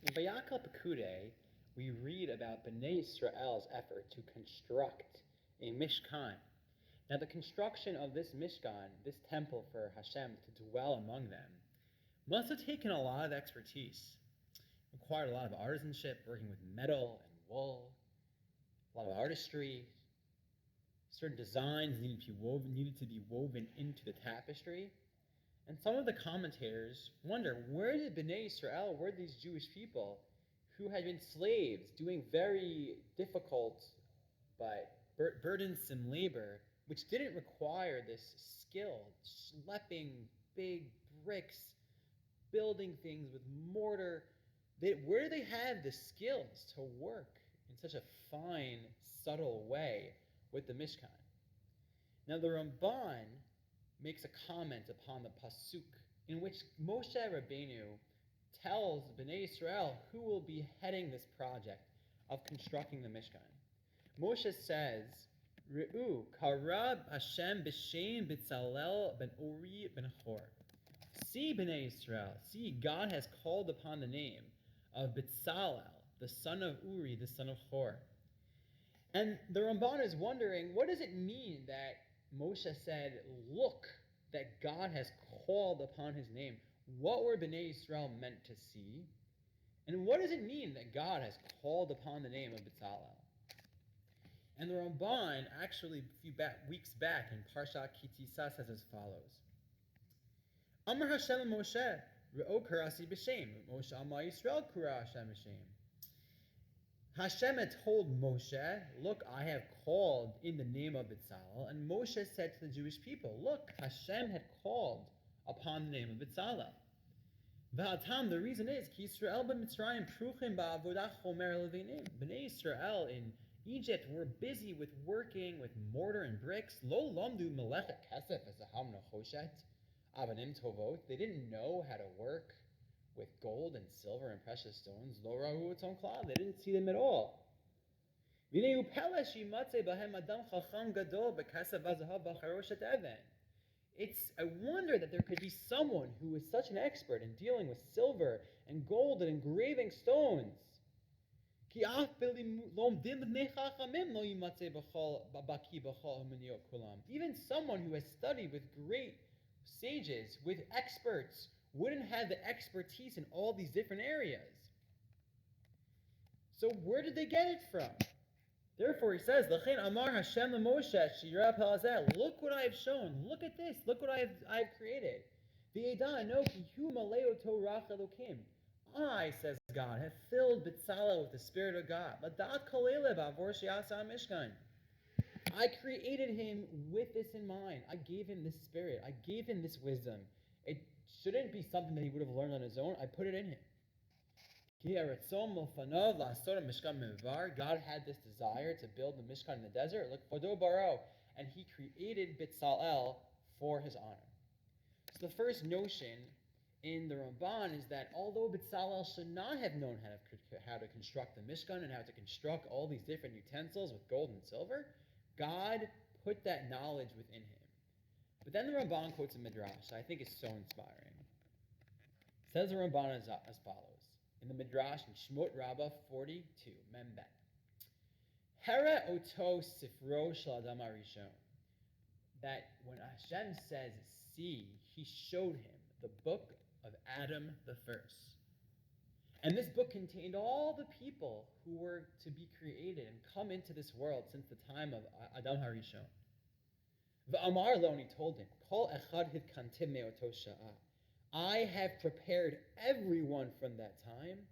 In Vayakhel-Pekudei, we read about Bnei Israel's effort to construct a Mishkan. Now, the construction of this Mishkan, this temple for Hashem to dwell among them, must have taken a lot of expertise. It required a lot of artisanship, working with metal and wool, a lot of artistry. Certain designs needed to be woven into the tapestry. And some of the commentators wonder, where did Bnei Israel, where did these Jewish people who had been slaves doing very difficult but burdensome labor, which didn't require this skill, schlepping big bricks, building things with mortar, where do they have the skills to work in such a fine, subtle way with the Mishkan? Now the Ramban makes a comment upon the Pasuk in which Moshe Rabbeinu tells Bnei Israel who will be heading this project of constructing the Mishkan. Moshe says, Re'u karab Hashem b'shem B'tzalel ben Uri ben Hor. See, Bnei Israel, see, God has called upon the name of B'tzalel, the son of Uri, the son of Hor. And the Ramban is wondering, what does it mean that Moshe said, look, that God has called upon his name? What were Bnei Israel meant to see? And what does it mean that God has called upon the name of B'tzalel? And the Ramban, actually a few weeks back in Parshat Kitisa, says as follows. Amar Hashem Moshe, Re'o karasi b'shem. Moshe Amar Yisrael kura Hashem b'shem. Hashem had told Moshe, look, I have called in the name of B'tzalel. And Moshe said to the Jewish people, look, Hashem had called upon the name of B'tzalel. V'hatam, the reason is, Ki Yisrael b'Mitzrayim pruchim ba'avodah chomer levinim. Bnei Israel in Egypt were busy with working with mortar and bricks. Lo lamdu melechet kesef esaham nechoshet avanim tovot. They didn't know how to work with gold and silver and precious stones. Lo rahu etzon klal. They didn't see them at all. V'nei upelesh yimatzeh bahem adam chacham gadol b'kesef v'zahav b'charoshet even. It's a wonder that there could be someone who is such an expert in dealing with silver and gold and engraving stones. Even someone who has studied with great sages, with experts, wouldn't have the expertise in all these different areas. So where did they get it from? Therefore he says, Amar Hashem Moshe, look what I have shown, look at this, look what I have created. I, says God, have filled B'tzalel with the Spirit of God. I created him with this in mind. I gave him this spirit. I gave him this wisdom. It shouldn't be something that he would have learned on his own. I put it in him. God had this desire to build the Mishkan in the desert. Look, Fodo Baro, and he created B'tzalel for his honor. So the first notion in the Ramban is that although B'tzalel should not have known how to construct the Mishkan and how to construct all these different utensils with gold and silver, God put that knowledge within him. But then the Ramban quotes a Midrash that I think is so inspiring. It says the Ramban as follows. In the Midrash in Shmot Rabbah 42, Membet. Hera oto sifro shel Adam harishon. That when Hashem says see, he showed him the book of Adam the first. And this book contained all the people who were to be created and come into this world since the time of Adam harishon. V'amar lo, and he told him, Kol echad hitkantim me'oto sha'ah. I have prepared everyone from that time.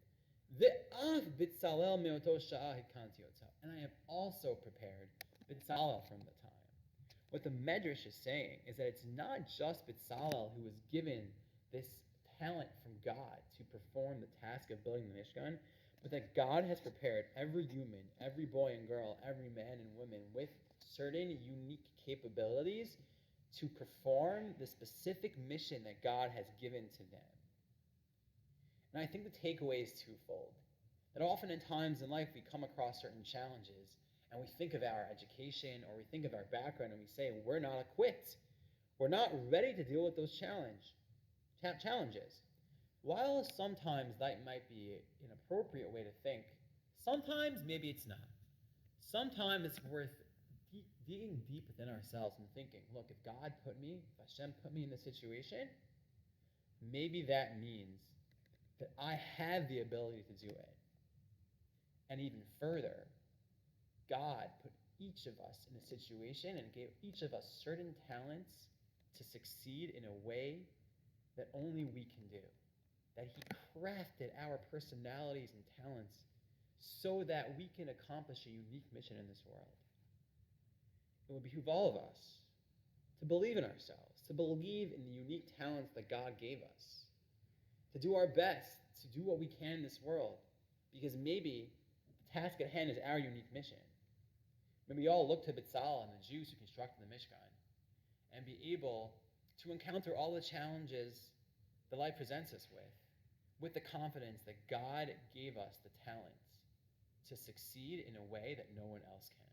Ve'av B'tzalel me'oto sha'ah hitkanti oto. And I have also prepared B'tzalel from the time. What the Midrash is saying is that it's not just B'tzalel who was given this talent from God to perform the task of building the Mishkan, but that God has prepared every human, every boy and girl, every man and woman with certain unique capabilities to perform the specific mission that God has given to them. And I think the takeaway is twofold. That often in times in life we come across certain challenges and we think of our education or we think of our background and we say we're not equipped. We're not ready to deal with those challenges. while sometimes that might be an appropriate way to think, sometimes maybe it's not. Sometimes it's worth digging deep within ourselves and thinking, look, if God put me, if Hashem put me in this situation, maybe that means that I have the ability to do it. And even further, God put each of us in a situation and gave each of us certain talents to succeed in a way that only we can do. That He crafted our personalities and talents so that we can accomplish a unique mission in this world. It would behoove all of us to believe in ourselves, to believe in the unique talents that God gave us, to do our best to do what we can in this world, because maybe the task at hand is our unique mission. Maybe we all look to Betzalel and the Jews who constructed the Mishkan and be able to encounter all the challenges that life presents us with the confidence that God gave us the talents to succeed in a way that no one else can.